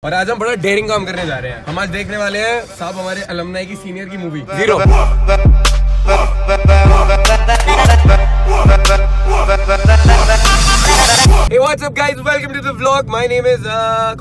और आज हम बड़ा डेयरिंग काम करने जा रहे हैं। हम आज देखने वाले हैं साहब हमारे अलमनाई की सीनियर की movie zero. Hey, what's up guys? Welcome to the vlog. My name is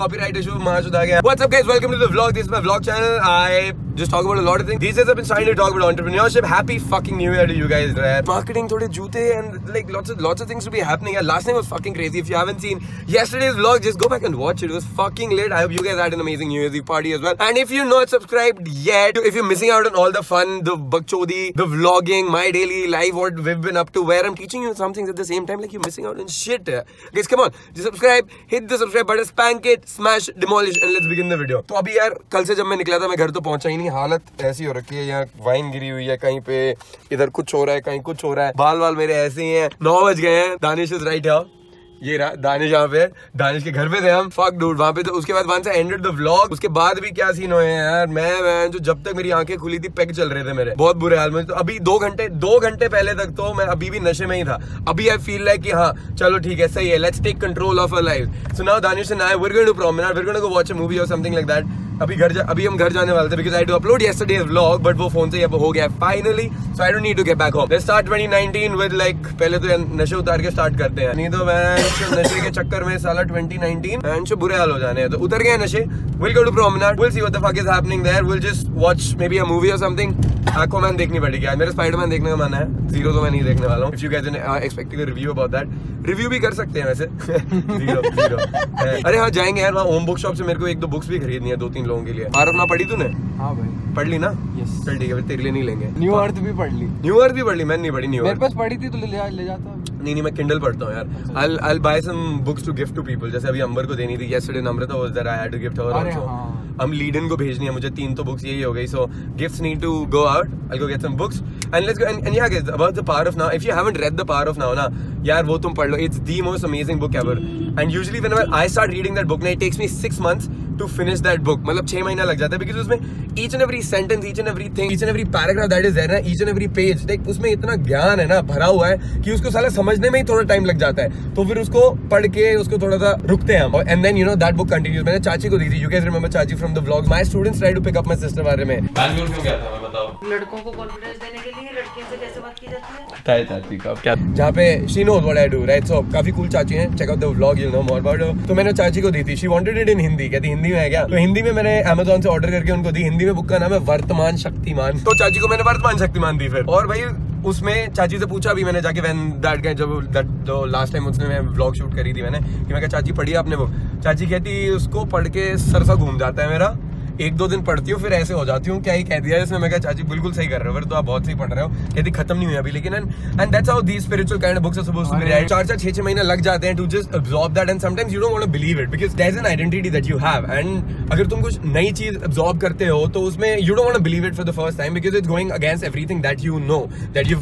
copywriter Shubh Mahasudhagya. What's up guys? Welcome to the vlog. This is my vlog channel. I just talk about a lot of things. These days I've been starting to talk about entrepreneurship. Happy fucking new year to you guys. Marketing, thode joote and like lots of things to be happening. Last night was fucking crazy. If you haven't seen yesterday's vlog, just go back and watch it. It was fucking lit. I hope you guys had an amazing New Year's Eve party as well. And if you're not subscribed yet, if you're missing out on all the fun, the bakchodi, the vlogging, my daily life, what we've been up to, where I'm teaching you some things at the same time, like you're missing out on shit. Guys, come on, just subscribe, hit the subscribe button, spank it, smash, demolish, and let's begin the video. तो अभी यार कल से जब मैं निकला था मैं घर तो पहुंचा ही नहीं। हालत ऐसी हो रखी है, यहाँ वाइन गिरी हुई है, कहीं पे इधर कुछ हो रहा है, कहीं कुछ हो रहा है, बाल मेरे ऐसे ही हैं। 9 बज गए हैं। दानिश इज राइट है, ये रहा दानिश यहाँ पे, दानिश के घर पे थे हम। फक डूड वहाँ पे। तो उसके बाद वहां से एंडेड द व्लॉग। उसके बाद भी क्या सीन हुए हैं यार, मैं जो जब तक मेरी आंखें खुली थी पेग चल रहे थे मेरे, बहुत बुरे हाल में। तो अभी 2 घंटे पहले तक तो मैं अभी भी नशे में ही था। अभी आई फील लाइक कि हाँ चलो ठीक है, सही है, let's take control of our life. So now Danish and I we are going to promenade, we are going to go watch a movie और समथिंग लाइक दैट। अभी हम घर जाने वाले थे because I to upload yesterday's vlog, but वो phone से अब हो गया finally, so I don't need to get back home. Let's start 2019 with like पहले तो नशे उतार के स्टार्ट करते हैं, नहीं तो मैं नशे के चक्कर में साला 2019 एंड बुरे हाल हो जाने हैं। तो उतर गए नशे। Will go to promenade, will see what the fuck is happening there, will just watch maybe a movie और समथिंग। एक्वामैन देखनी पड़ेगी आज, मेरे स्पाइडरमैन देखने का मन है। जीरो तो मैं नहीं देखने वाला हूँ। If you guys are expecting a review about that, review भी कर सकते हैं वैसे। जीरो अरे हाँ जाएंगे यार, वहाँ होम बुक शॉप से मेरे को 1-2 बुक्स भी खरीदनी है 2-3 लोगों के लिए। आरफ ना पढ़ी तूने? हाँ भाई पढ़ ली ना? यस चल ठीक है, तेरे लिए नहीं लेंगे। न्यू अर्थ भी पढ़ ली? न्यू अर्थ भी पढ़ ली, मैंने नहीं पढ़ी न्यू अर्थ। मेरे पास पढ़ी थी तो ले जाता। नहीं मैं किंडल पढ़ता हूँ यार। I'll buy some books to gift to people. जैसे अभी अंबर को देनी थी, yesterday Namrata was there, I had to gift her also. हम लीडन को भेजनी है मुझे 3 तो बुक्स यही हो गई। So gifts need to go out. I'll go get some books and let's go and yeah guys, about the Power of Now. If you haven't read the Power of Now ना यार वो तुम पढ़ लो, it's the most amazing book ever. And usually whenever I start reading that book ना, it takes me 6 months to finish that book. मतलब 6 महीना लग जाता है because उसमें each and every sentence, each and every thing, each and every paragraph that is there ना, each and every page, like उसमें इतना ज्ञान है ना भरा हुआ है कि उसको साला समझने में ही थोड़ा टाइम लग जाता है। तो फिर उसको पढ़ के उसको थोड़ा सा रुकते हैं हम। And then you know that book continues. मैंने चाची को दी थी, यू गाइस रिमेंबर चाची from the vlog. My students try to pick up my sister बारे में। बैंगलोर क्यों गया था मैं बताओ? लड़कों को कॉन्फिडेंस देने के लिए लड़कियों से कैसे बात की जाती है ताई चाची का क्या, जहाँ पे she knows what I do right. So काफी कूल चाची हैं, check out the vlog, you know more about her. तो मैंने चाची को दी थी, she wanted it in Hindi, कहती हिंदी में है क्या? तो हिंदी में मैंने अमेज़न से ऑर्डर करके उनको दी। हिंदी में बुक का नाम है वर्तमान शक्तिमान। तो चाची को मैंने वर्तमान शक्तिमान दी फिर। और भाई उसमें चाची से पूछा भी मैंने जाके, व्हेन दैट गाय जो लास्ट टाइम उसने मैं व्लॉग शूट करी थी मैंने, कि मैं कहा चाची पढ़ी आपने बुक? चाची कहती उसको पढ़ के सरसा घूम जाता है मेरा, 1-2 दिन पढ़ती हूँ फिर ऐसे हो जाती हूँ। क्या ही कह दिया इसमें? मैं कहा चाची बिल्कुल सही कर रहे हो, फिर तो आप बहुत सही पढ़ रहे हो। कहती खत्म नहीं हुई अभी लेकिन। And that's how these spiritual kind of books are supposed to be right. 4-4, 6-6 महीने लग जाते हैं to just absorb that and sometimes you don't want to believe it because there is an identity that you have. And अगर तुम कुछ नई चीज absorb करते हो तो उसमें you don't want to believe it for the first time because it's going against everything that you know that you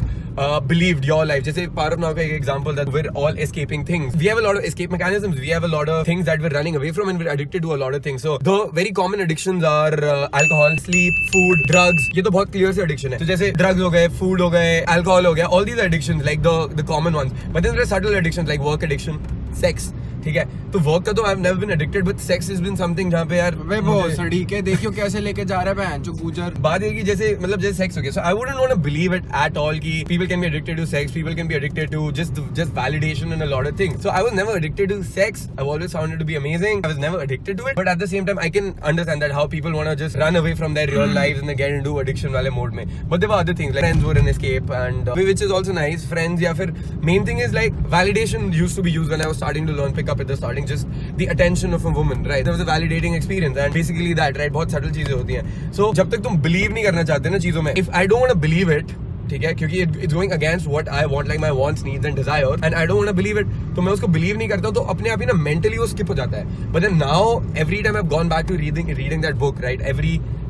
believed your life. जैसे Power of Now का एक example that we're all escaping things. We have a lot of escape mechanisms. We have a lot of things that we're running away from and we're addicted to a lot of things. So the very common addictions are alcohol, sleep, food, drugs. ये तो बहुत clear से addiction है। तो जैसे drugs हो गए, food हो गए, alcohol हो गया, all these addictions like the common ones. But then there are subtle addictions like work addiction, sex. ठीक है, तो वर्क का तो I've never been addicted, but sex has been something जहाँ पे यार वो सड़ी के देखियो कैसे लेके जा रहा है बहन जो गुजर। बात ये कि जैसे मतलब जैसे सेक्स हो गया, so I wouldn't want to believe it at all कि people can be addicted to sex, people can be addicted to just validation and a lot of things. So I was never addicted to sex. I've always found it to be amazing. I was never addicted to it, but at the same time I can understand that how people want to just run away from their real lives and they get into addiction वाले mode में. But there were other things like friends were an escape and which is also nice. Friends या फिर main thing is like validation used to be used when I was starting to learn pick up at the starting, just the attention of a woman, right? There was a validating experience and basically that, right? बहुत subtle चीजें होती हैं। So जब तक तुम believe नहीं करना चाहते ना चीजों में, if I don't want to believe it, ठीक है, क्योंकि it's going against what I want, like my wants, needs and desire, and I don't want to believe it, तो मैं उसको believe नहीं करता हूँ, तो अपने आप ही ना mentally वो skip हो जाता है। But then now every time I've gone back to reading that book, right?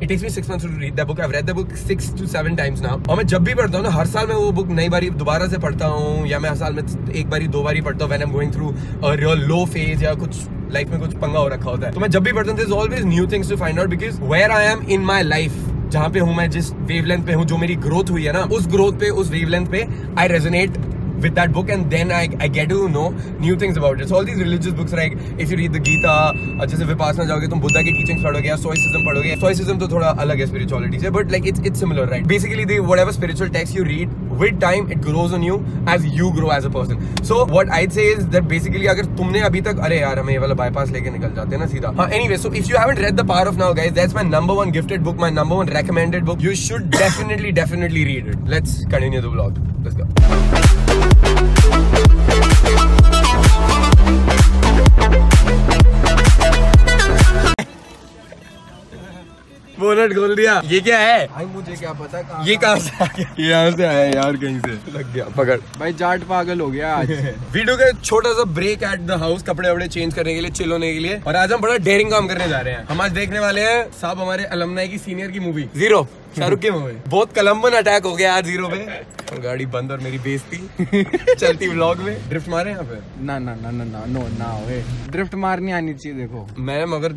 It takes me 6 months to read that book. I've read the book 6 to 7 times now. और मैं जब भी पढ़ता हूँ ना, हर साल मैं वो बुक नई बारी दोबारा से पढ़ता हूँ, या मैं हर साल में 1 बारी 2 बारी पढ़ता हूँ when I'm going through a real low phase या कुछ लाइफ में कुछ पंगा हो रखा होता है। तो मैं जब भी पढ़ता हूँ there's always new things to find out because where I am in my life, जहाँ पे हूँ मैं, जिस वेवलेंथ पे हूँ, जो मेरी ग्रोथ हुई है ना, उस ग्रोथ पे, उस वेवलेंथ पे I resonate with that book, and then I get to know new things about it. So all these religious books, like if you read the Gita, जैसे विपासना जाओगे तुम बुद्धा की teachings पढ़ोगे या stoicism पढ़ोगे. Stoicism तो थोड़ा अलग है spirituality से, but like it's similar, right? Basically, whatever spiritual text you read, with time it grows on you as you grow as a person. So what I'd say is that basically अगर तुमने अभी तक अरे यार हमें ये वाला bypass लेके निकल जाते हैं ना सीधा. हाँ, anyway, so if you haven't read The Power of Now, guys, that's my number one gifted book, my number one recommended book. You should definitely read it. Let's continue the vlog. Let's go. Bonnet खोल दिया. ये क्या है भाई? मुझे क्या पता कहाँ ये कहाँ से आ गया? यहाँ से आया यार, कहीं से लग गया. पकड़ भाई, जाट पागल हो गया आज. वीडियो का छोटा सा ब्रेक एट द हाउस, कपड़े वपड़े चेंज करने के लिए, चिल होने के लिए. और आज हम बड़ा डेयरिंग काम करने जा रहे हैं. हम आज देखने वाले हैं साहब हमारे अलमनाई की सीनियर की मूवी जीरो, शाहरुख की मूवी. बहुत कलम्बन अटैक हो गया आज जीरो पे. और गाड़ी बंद और मेरी बेइज्जती चलती व्लॉग में. ड्रिफ्ट मारे यहाँ पे? ना ना ना ना ना नो ना ओए, ड्रिफ्ट मारनी आनी चाहिए. देखो मैं मगर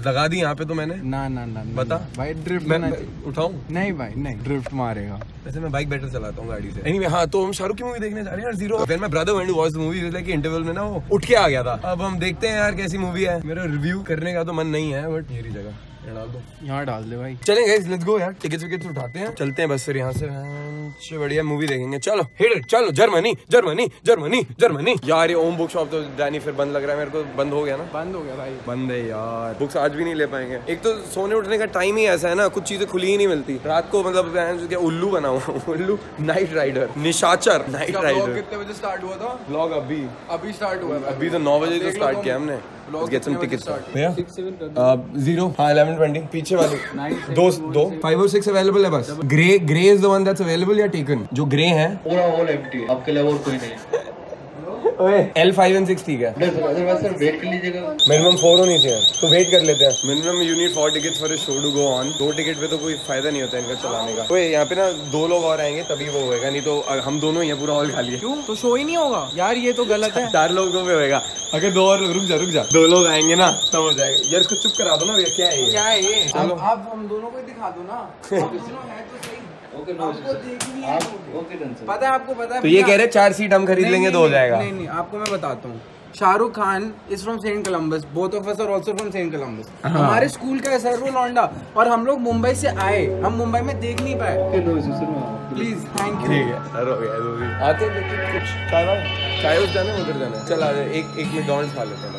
लगा दी यहाँ पे तो मैंने. ना ना ना बता भाई, ड्रिफ्ट मैं उठाऊं? नहीं भाई नहीं, ड्रिफ्ट मारेगा. वैसे मैं बाइक बेटर चलाता हूँ गाड़ी से. Anyway, हाँ, तो हम शाहरुख की मूवी देखने जा रहे हैं यार zero. When my brother went to watch the movie, like interval में ना वो उठ के आ गया था. अब हम देखते हैं यार कैसी मूवी है. मेरा रिव्यू करने का तो मन नहीं है, बट मेरी जगह डाल दो, यहाँ डाल दे भाई. चलेंगे गाइस, लेट्स गो यार. टिकट्स विकेट्स उठाते हैं, चलते हैं बस फिर यहाँ से. बढ़िया मूवी देखेंगे. चलो हिट इट, चलो. Germany Germany Germany Germany. यार ये ओम बुक शॉप तो डैनी फिर बंद लग रहा है मेरे को. बंद हो गया ना? बंद हो गया भाई, बंद है यार. बुक्स आज भी नहीं ले पाएंगे. एक तो सोने उठने का टाइम ही ऐसा है ना, कुछ चीजें खुली ही नहीं मिलती रात को. मतलब क्या उल्लू बना हुआ. उल्लू नाइट राइडर, निशाचर नाइट राइडर. कितने बजे स्टार्ट हुआ था व्लॉग? अभी स्टार्ट हुआ था. अभी तो 9 बजे तो स्टार्ट किया हमने. गेट सम टिकट्स भैया. 0 हाँ 11:20 पीछे वाली. दो 5 और 6 अवेलेबल है बस. Grey is the one that's available या टेकन? जो ग्रे है पूरा हॉल एम्प्टी, आपके लिए और कोई नहीं. L5 and 6 ठीक है. सर वेट कर लीजिएगा. मिनिमम 4 होनी चाहिए तो वेट कर लेते हैं. Minimum you need 4 tickets for a show to go on. 2 ticket पे तो कोई फायदा नहीं होता इनका चलाने का. तो यहाँ पे ना 2 लोग और आएंगे तभी वो होएगा, नहीं तो हम दोनों ही पूरा हॉल खाली है. क्यों? तो शो ही नहीं होगा यार, ये तो गलत है. 4 लोगों पे होएगा. अगर 2 और रुक जा 2 लोग आएंगे ना तब हो जाएगा. यार इसको चुप करा दो ना भैया. क्या है ये? क्या है ये? चलो. आप हम दोनों को दिखा दो ना. आप दोनों है तो सही. आपको देखनी है. पता है, आपको पता है. तो ये कह रहे 4 सीट हम खरीद लेंगे तो हो जाएगा. नहीं, आपको मैं बताता हूँ. Shahrukh Khan is from Saint Columbus. Both of us are also from Saint Columbus. हमारे स्कूल का है वो लौंडा, और हम लोग मुंबई से आए. हम मुंबई में देख नहीं पाए. Please thank you. ठीक है सर, हो गया. आते लेकिन कुछ चाय उस जाना उधर जाना. चल आ जाए. एक मैकडॉनल्ड्स खा लेते हैं.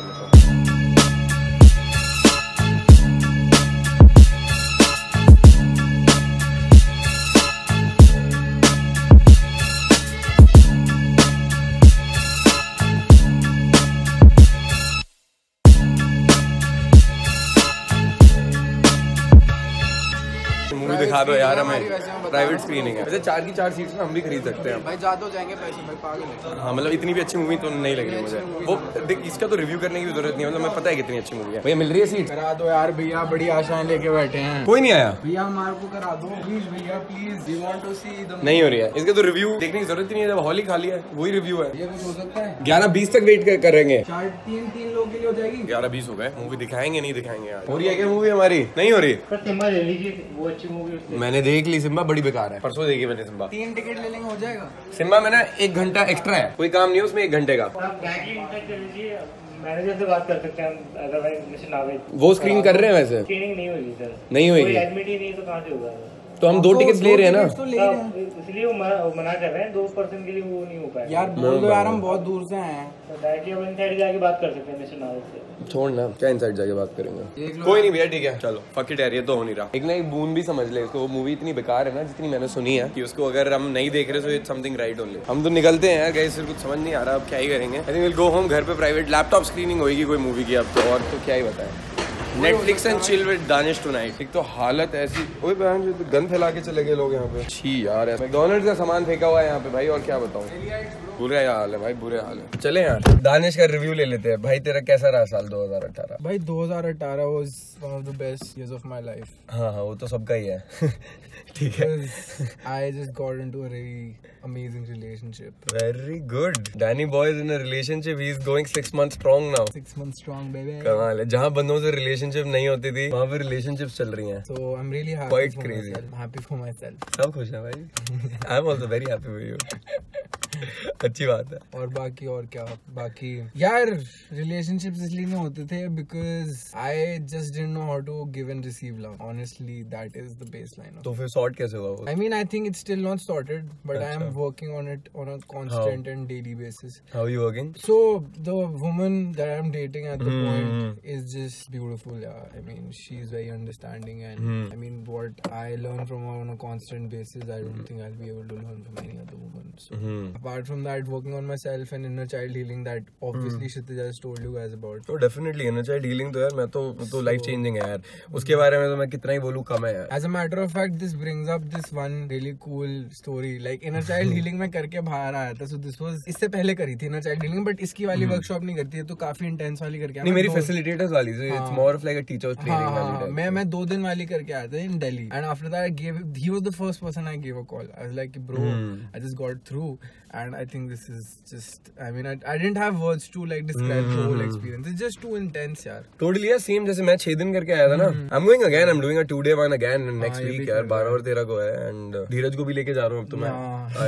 दिखा दो यार हमें. प्राइवेट स्क्रीनिंग है. वैसे 4 की 4 सीट्स में हम भी खरीद सकते हैं भाई. ज्यादा हो जाएंगे पैसे भाई, पागल है. हाँ मतलब इतनी भी अच्छी मूवी तो नहीं लग रही मुझे. वो देख, इसका तो रिव्यू करने की भी जरूरत नहीं है. मतलब मैं पता है कितनी अच्छी मूवी है. भैया मिल रही है सीट? करा दो यार भैया, बड़ी आशाएं लेके बैठे हैं. कोई नहीं आया भैया, हमारे को करा दो प्लीज भैया, please. We want to see the. नहीं हो रही है. इसका तो रिव्यू देखने की जरूरत ही नहीं है, जब हॉल ही खाली है. वही रिव्यू है. ये कुछ हो सकता है. 11:20 तक वेट करेंगे. 3 लोग के लिए हो जाएगी. 11:20 हो गए. मूवी दिखाएंगे नहीं दिखाएंगे यार. हो रही है क्या मूवी हमारी? नहीं हो रही. सिम्बा ले लीजिए, वो अच्छी मूवी. मैंने देख ली सिम्बा, बड़ी बेकार है. परसों देखी मैंने सिम्बा. 3 टिकट ले लेंगे, हो जाएगा. सिम्बा में ना 1 घंटा एक्स्ट्रा है. कोई काम नहीं है उसमें 1 घंटे का. आप बैंक इंटरेक्ट कर लीजिए, मैनेजर से बात कर सकते हैं. अदरवाइज मिस्टर नावेद वो स्क्रीन कर रहे हैं. वैसे स्क्रीनिंग नहीं होगी सर. नहीं होगी. कोई एडमिट ही नहीं तो कहाँ से होगा. तो हम 2 टिकट्स ले रहे हैं ना. तो ले रहे हैं. इसलिए वो मना कर रहे हैं. 2 पर्सन के लिए वो नहीं हो पाएगा. यार बोल दो यार, हम बहुत दूर से आए हैं. तो डायरेक्टली अपन साइड जाके बात कर सकते हैं मिस्टर नावेद से. छोड़ ना, क्या इनसाइड जाके बात करेंगे. कोई नहीं भैया, ठीक है चलो. फक इट यार, ये तो हो नहीं रहा. एक ना एक बून भी समझ ले इसको. वो मूवी इतनी बेकार है ना जितनी मैंने सुनी है, कि उसको अगर हम नहीं देख रहे तो इट्स समथिंग राइट ओनली. हम तो निकलते हैं यार गाइस, फिर कुछ समझ नहीं आ रहा अब क्या ही करेंगे. I think will go home. घर पे प्राइवेट लैपटॉप स्क्रीनिंग होगी कोई मूवी की अब तो. और तो क्या ही बताएं. Netflix and chill with Danish tonight. एक तो हालत ऐसी. ओए बहन जो गन फैला के चले गए लोग यहाँ पे. छी यार, मैकडॉनल्ड्स का सामान फेंका हुआ है यहाँ पे भाई. और क्या बताऊँ, बुरे हाल है भाई, बुरे हाल है. चले यार दानिश का रिव्यू ले लेते हैं. भाई तेरा कैसा रहा साल 2018? भाई 2018 was one of the best years of my life. हाँ वो तो सबका ही है. ठीक है. I just got into a really amazing relationship. Very good. Danny boy is in a relationship. He is going 6 months strong now. 6 months strong, baby. कमाल है. जहाँ बंदों से रिलेशनशिप नहीं होती थी वहाँ पे रिलेशनशिप्स चल रही हैं. So I'm really happy. Quite for crazy. myself. Happy for myself. सब खुश हैं भाई. I'm also very happy for you. अच्छी बात है। और क्या बाकी यार रिलेशनशिप्स इसलिए नहीं होते थे because I just didn't know how to give and receive love, honestly that is the baseline. तो फिर सॉर्ट कैसे हुआ वो? I mean, I think it's still not sorted, but I am working on it on a constant and daily basis. How are you working? So the woman that I'm dating at the point is just beautiful. Yeah, I mean, she's very understanding, and I mean, what I learn from her on a constant basis, I don't think I'll be able to learn from any other woman. So apart from that, working on myself and inner child healing, that obviously Kshitij has told you guys about. तो definitely inner child healing तो यार मैं तो life changing है यार, उसके बारे में तो मैं कितना ही बोलूँ कम है यार। As a matter of fact, this brings up this one really cool story. Like inner child healing में करके बाहर आया था, so this was इससे पहले करी थी inner child healing, but इसकी वाली वर्कशॉप नहीं करती है, तो काफी intense वाली करके आया। नहीं मेरी facilitators वाली, so it's more of like a teacher training वाली टाइप। मैं 2 दिन वाली करके आया था in Delhi, and after that he was the first person I gave a call. I was like, bro, I just got through, and I think this is just, I mean, I didn't have words to like describe the whole experience. It's just too intense यार। Totally यार, same जैसे मैं 6 दिन करके आया था ना। I'm going again, I'm doing a 2-day one again next week यार, 12 और 13 को है, and धीरज को भी लेके जा रहा हूँ अब तो मैं।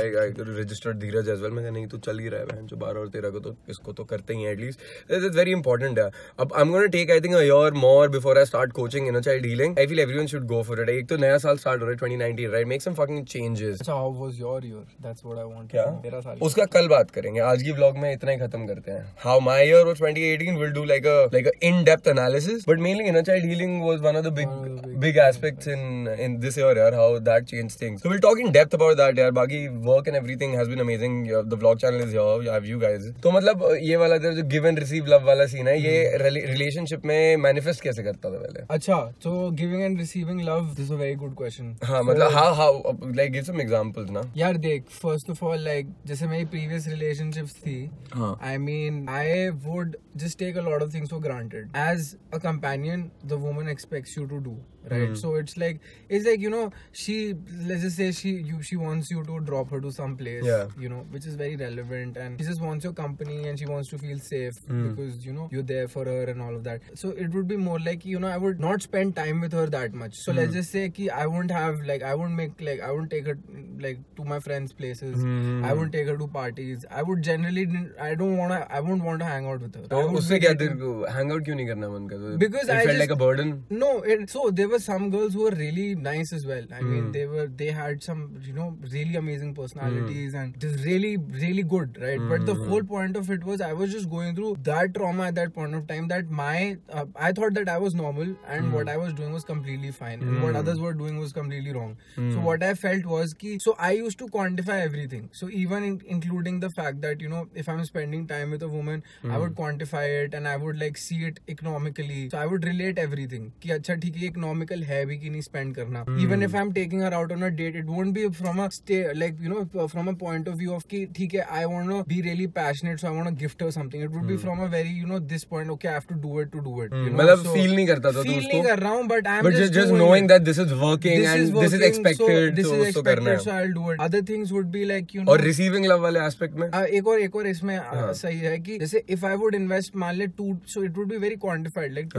I registered Dheeraj as well। मैं कहा नहीं तू चल ही रहा है बहन जो 12 और 13 को, तो इसको तो करते ही हैं at least। It's very important यार। अब I'm going to take I think a year more before I start coaching inner child healing. I feel everyone should go for it। एक तो नया साल start हो रहा है 2019, right? Make some fucking changes। अच्छा, how was your year? That's what I want। क्या? तेरा साल उसका कल बात करेंगे, आज की vlog में इतना ही खत्म करते हैं। How my year was 2018, we'll do like a in-depth analysis, but mainly inner child healing was one of the big aspects in this year यार, how that changed things. So we'll talk in depth about that यार। बाकी work and everything has been amazing। The vlog channel is here, you have you guys। तो मतलब ये वाला जो give and receive love वाला scene है, ये relationship में manifest कैसे करता था पहले? अच्छा, so giving and receiving love, this is a very good question। हाँ मतलब how like give some examples ना। यार देख, first of all like जैसे मेरी previous relationships थी, I mean I would just take a lot of things for granted. As a companion, the woman expects you to do, right? So it's like you know, let's just say she wants you to drop her to some place, you know, which is very relevant, and she just wants your company and she wants to feel safe because you know you're there for her and all of that. So it would be more like, you know, I would not spend time with her that much. So let's just say ki I won't take her like to my friends' places. I won't take her to parties. I won't want to hang out with her. तो उससे क्या तेरे को hang out क्यों नहीं करना मन करता? Because it felt like a burden. No, so there were some girls who were really nice as well. I mean, they had some, you know, really amazing personalities and just really, really good, right? But the whole point of it was I was just going through that trauma at that point of time, that I thought that I was normal and what I was doing was completely fine and what others were doing was completely wrong. So what I felt was so I used to quantify everything. So even including the fact that, you know, if I'm spending time with a woman, I would quantify it and I would like see it economically. So I would relate everything कि अच्छा ठीक है economical है भी कि नहीं spend करना. Even if I'm taking her out on a date, it won't be from a from a point of view of कि ठीक है I want to be really passionate, so I want to gift her something. It would be from a very, you know, this point, okay, I have to do it. You know? मतलब feel नहीं करता था feel नहीं कर रहा हूँ, but I'm just knowing that this is working and this is expected, so I'll do it. Other things would be like, you know, और receiving love वाले aspect में एक और इसमें सही है कि जैसे if I would invest मान ले 2, so it would be very quantified, like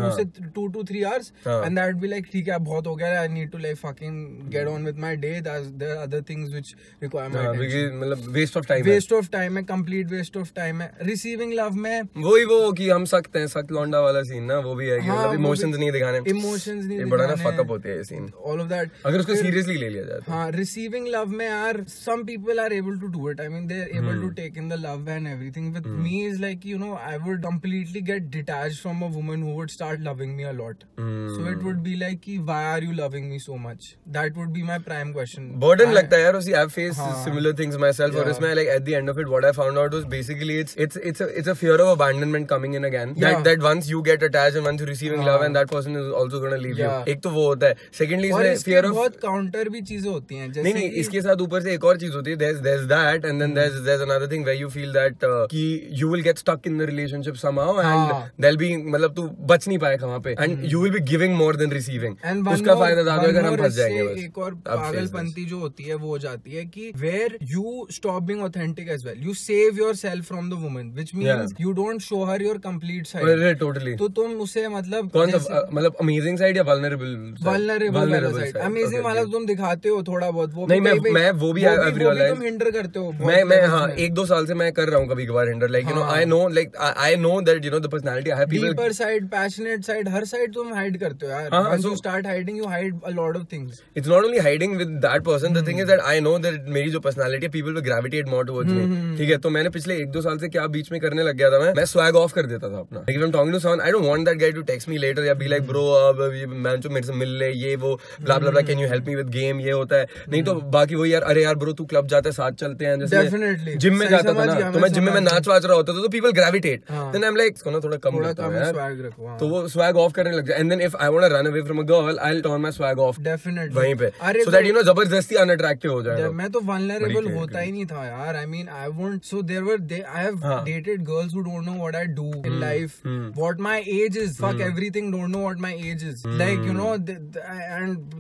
2 to 3 hours, and that would be like ठीक है बहुत हो गया, I need to like fucking get on with my day. There are other things which require my attention. मतलब waste of time है, complete waste of time है. Receiving love में वो कि हम सकते हैं, सख्त लौंडा वाला सीन ना, वो भी है कि मतलब emotions नहीं दिखाने, बड़ा ना fuck up होते हैं ये सीन, all of that. अगर उसको seriously ले लिया जाए तो. हाँ, receiving love में यार some people are able to do it. I mean they're able to take in the love and everything. With me is like, you know, I would completely get detached from a woman who would start loving me a lot. So it would be like, why are you loving me so much? That would be my prime question. Burden लगता है यार उसी. I've faced similar things myself. और इसमें like at the end of it, what I found out was basically it's a fear of abandonment coming in again. That once you get attached and once you're receiving love and that person is also going to leave you. एक तो वो होता है. Secondly, इसमें fear of बहुत counter भी चीजें होती हैं. नहीं इसके साथ ऊपर से एक और चीज होती है. There's that and then there's another thing where you feel that कि you will get stuck in the relationship somehow and there'll be मतलब तू बच नहीं पाएगा वहाँ पे and you will be giving more than receiving. उसका फायदा ज्यादा अगर हम फंस जाएंगे बस. एक और पागलपंती जो होती है वो हो जाती है कि where you stop being authentic as well. You save yourself from the woman, which means you don't show her your complete side. Totally. तो तुम उसे मतलब कौन सा मतलब amazing side या vulnerable side? Amazing वाला तुम दिखाते हो थोड़ा बहुत. वो नहीं मैं वो भी तुम हिंडर करते हो मैं हाँ 1-2 साल से मैं कर रहा हूँ कभी कभार hinder like you know I know that you know the personality I have people deeper side, passionate side, her side तुम हाइड करते हो यार. Once you start hiding, you hide a lot of things. It's not only hiding with that person. The thing is that I know that मेरी जो personality है people will gravitate more towards me. ठीक है, तो मैंने पिछले 1-2 साल से क्या बीच में करने लग गया था मैं swag off कर देता था अपना. Like if I'm talking to someone, I don't want that guy to text me later या be like bro मैं जो मेरे से मिल ले ये वो blah blah blah, can you help me with game, ये होता है. नहीं तो बाकी वही यार, अरे यार bro तू क्लब जाता है साथ चलते हैं. Definitely. जिम में जाता था ना, तो मैं जिम में नाच वाच रहा होता था तो people gravitate. Then I'm like इसको ना थोड़ा कम रखता हूँ यार, तो वो swag off करने लग जाए. And then if I want to run away from a girl, I'll turn my swag off. Definitely. वहीं पे. So that you know जबरदस्ती unattractive हो जाए. मैं तो vulnerable होता ही नहीं था यार. I mean I won't. So I have dated girls who don't know what I do in life, what my age is. Fuck everything. Don't know what my age is. Like you know, and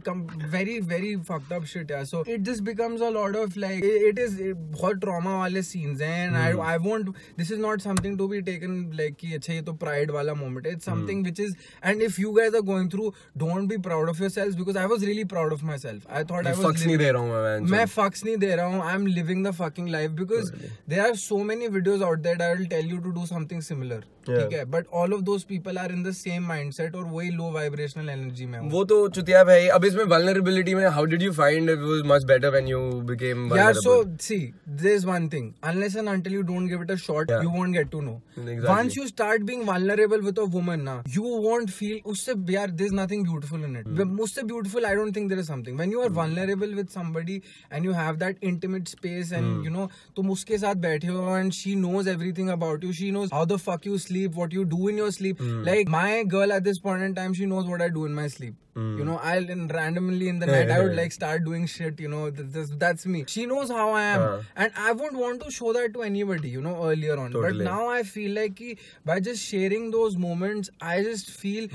very very fucked up shit. Yeah. So it just becomes a lot of like it is बहुत trauma वाले scenes हैं. And I won't. This is not something to be taken like कि अच्छा ये तो pride वाला moment. It's something which is, and if you guys are going through, don't be proud of yourselves, because I was really proud of myself. I thought I was fucks नहीं दे रहा हूँ मैं fucks नहीं दे रहा हूँ. I'm living the fucking life, because there are so many videos out there that will tell you to do something similar. ठीक है, but all of those people are in the same mindset और वही low vibrational energy में. वो तो चुतिया है. अब इसमें vulnerability में how did you find it was much better when you became vulnerable? Yeah, so see, there's one thing. Unless and until you don't give it a shot, you won't get to know. Exactly. Once you start being vulnerable with a woman, ना, you won't feel उससे यार there's nothing beautiful in it. उससे beautiful, I don't think there is something. When you are vulnerable with somebody and you have that intimate space and you know तुम उसके साथ बैठे हो and she knows everything about you. She knows how the fuck you sleep, what you do in your sleep. Like my girl at this point in time, she knows what I do in my sleep. You know, I'll randomly in the night I would like start doing shit. You know, that's me. She knows how I am, and I wouldn't want to show that to anybody. You know, earlier on, but now I feel like by just sharing those moments, I just feel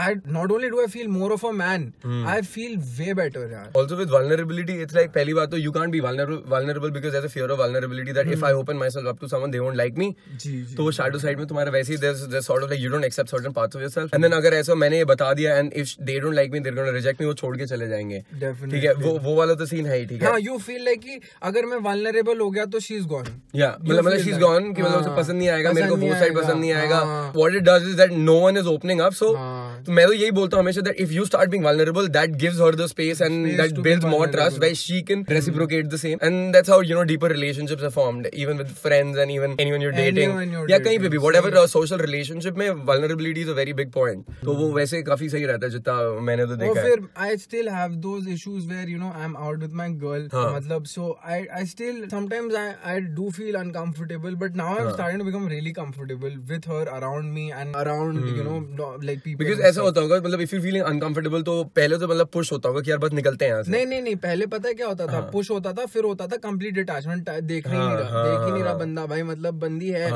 I not only do I feel more of a man, I feel way better. Yeah. Also with vulnerability, it's like पहली बात तो you can't be vulnerable because there's a fear of vulnerability that if I open myself up to someone, they won't like me. तो वो shadow side में तुम्हारा वैसे ही there's sort of like you don't accept certain parts of yourself. And then अगर ऐसा मैंने ये बता दिया and if they don't like me, they're going to reject me, वो छोड़ के चले जाएंगे. ठीक है, वो वाला तो सीन है ही. ठीक है. हाँ, you feel like कि अगर मैं vulnerable हो गया तो she's gone. Yeah, मतलब she's gone कि मतलब उसे पसंद नहीं आएगा, मेरे को वो साइड पसंद नहीं आएगा. What it does is that no one is opening up. So तो मैं तो यही बोलता हूँ हमेशा that if you start being vulnerable, that gives her the space and that builds more trust where she can reciprocate the same, and that's how you know deeper relationships are formed, even with friends and even anyone you're dating. या कहीं पे भी whatever social relationship में vulnerability is a very big point. तो वो वैसे काफी सही रहता है जितना मैंने तो देखा है. I still have those issues where you know I'm out with my girl. मतलब so I still sometimes I do feel uncomfortable, but now I'm starting to become really comfortable with her around me and around you know like people. Because ऐसा होता होगा मतलब if you feeling uncomfortable तो पहले तो मतलब push होता होगा कि यार बस निकलते हैं यहाँ से. नहीं पहले पता है क्या होता था? पुश होता था, फिर होता था complete detachment. देख ही नहीं रहा बंदा भाई, मतलब बंदी है.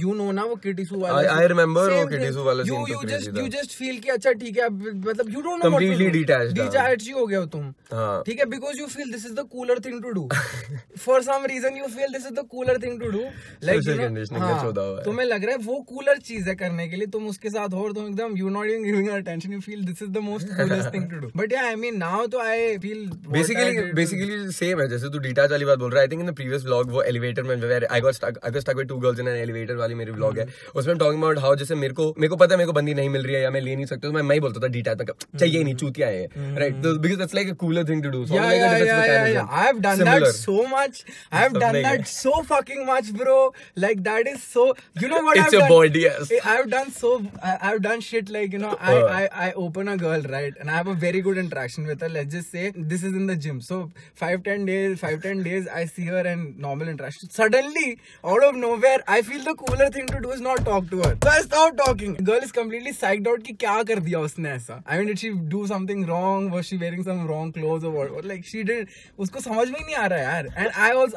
You know ना वो किटीसू वाला. I remember वो किटीसू वाला scene. You just feel कि अच्छा ठीक है, मतलब you don't know completely detached हो गए हो तुम. ठीक है, because you feel this is the cooler thing to do. For some reason you feel this is the cooler thing to do. Like तुम्हें लग रहा है वो cooler चीज है करने के लिए, तुम उसके साथ हो और तुम एकदम you not even giving her attention. You feel this is the most coolest thing to do. But yeah, I mean now तो I feel basically same है जैसे तू detach वाली बात बोल रहा है. I think in the previous vlog वो elevator में where I got stuck with two girls in an elevator वाली मेरी vlog है. उसमें I'm talking about how जैसे मेरे को पता है मेरे को बंदी नहीं मिल रही है या मैं ले नहीं सकता, तो मैं ही बोलता था detach चाहिए नहीं, चूतिया है, right? Because that's like a cooler thing to do. So yeah. I've done that so much. I've done that so fucking much, bro. Like that is so. You know what? It's your boy DS. I've done shit like you know. I open a girl, right, and I have a very good interaction with her. Let's just say this is in the gym. So 5-10 days, I see her and normal interaction. Suddenly, out of nowhere, I feel the cooler thing to do is not talk to her. So I stop talking. Girl is completely psyched out कि क्या कर दिया उसने ऐसा. I mean, did she do something wrong? Was she wearing some wrong clothes or what? Like she did. उसको समझ में ही नहीं आ रहा यार. And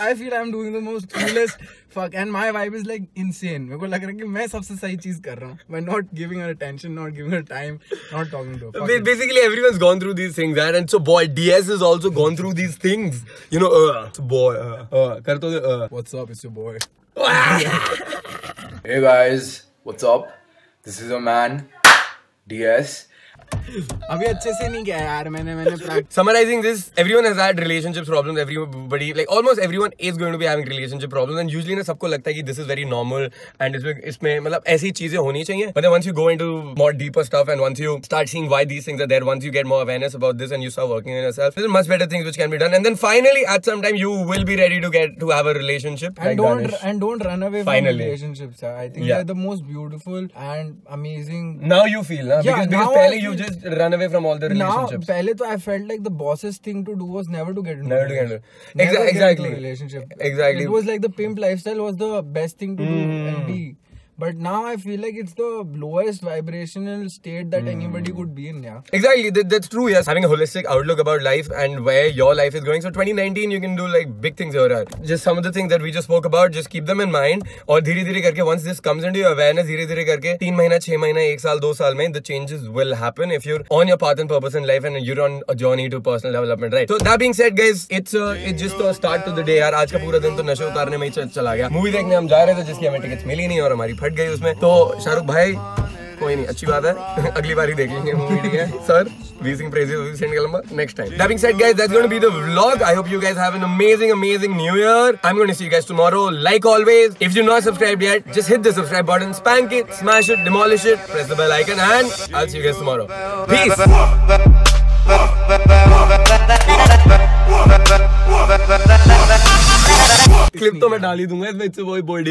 I feel I'm doing the most coolest fuck. And my vibe is like insane. मेरे को लग रहा है कि मैं सबसे सही चीज कर रहा हूँ. By not giving her attention, not giving her time, not talking to her. Basically, everyone's gone through these things, and so boy DS has also gone through these things. You know, boy, कर तो What's up? It's your boy. Hey guys, what's up? This is your man DS. अभी अच्छे से नहीं किया यार मैंने practice. Summarizing this, everyone has had relationships problems. Everybody, like almost everyone is going to be having relationship problems, and usually ना सबको लगता है कि this is very normal and इसमें मतलब ऐसी चीजें होनी चाहिए. But then once you go into more deeper stuff and once you start seeing why these things are there, once you get more awareness about this and you start working on yourself, there's much better things which can be done. And then finally, at some time, you will be ready to have a relationship. And don't run away from relationships. I think they're the most beautiful and amazing. Now you feel, na? Yeah, because पहले you just run away from all the relationships. Now, पहले तो I felt like the boss's thing to do was never to get into exactly a relationship. Exactly. It was like the pimp lifestyle was the best thing to do and be. But now I feel like it's the lowest vibrational state that anybody could be in, yeah. Exactly, that's true, yes. Having a holistic outlook about life and where your life is going. So 2019, you can do like big things here. Just some of the things that we just spoke about, just keep them in mind. और धीरे-धीरे करके once this comes into your awareness, धीरे-धीरे करके 3 महीना, 6 महीना, 1 साल, 2 साल में the changes will happen if you're on your path and purpose in life and you're on a journey to personal development, right? So that being said, guys, it's just a start to the day, यार. आज का पूरा दिन तो नशे उतारने में ही चला गया. मूवी देखने हम जा रहे थे जिसकी हमें टिकट्स मिली नहीं और हमारी फट गई उसमें. तो शाहरुख भाई कोई नहीं, अच्छी बात है. अगली बार ही देख लेंगे मूवी, ठीक है sir. We sing praises of Saint Columba next time. That being said, guys, that's going to be the vlog. I hope you guys have an amazing new year. I'm going to see you guys tomorrow. Like always, if you're not subscribed yet, just hit the subscribe button, spank it, smash it, demolish it, press the bell icon, and I'll see you guys tomorrow. Peace. Clip तो मैं डाल ही दूंगा इसमें, it's वही bold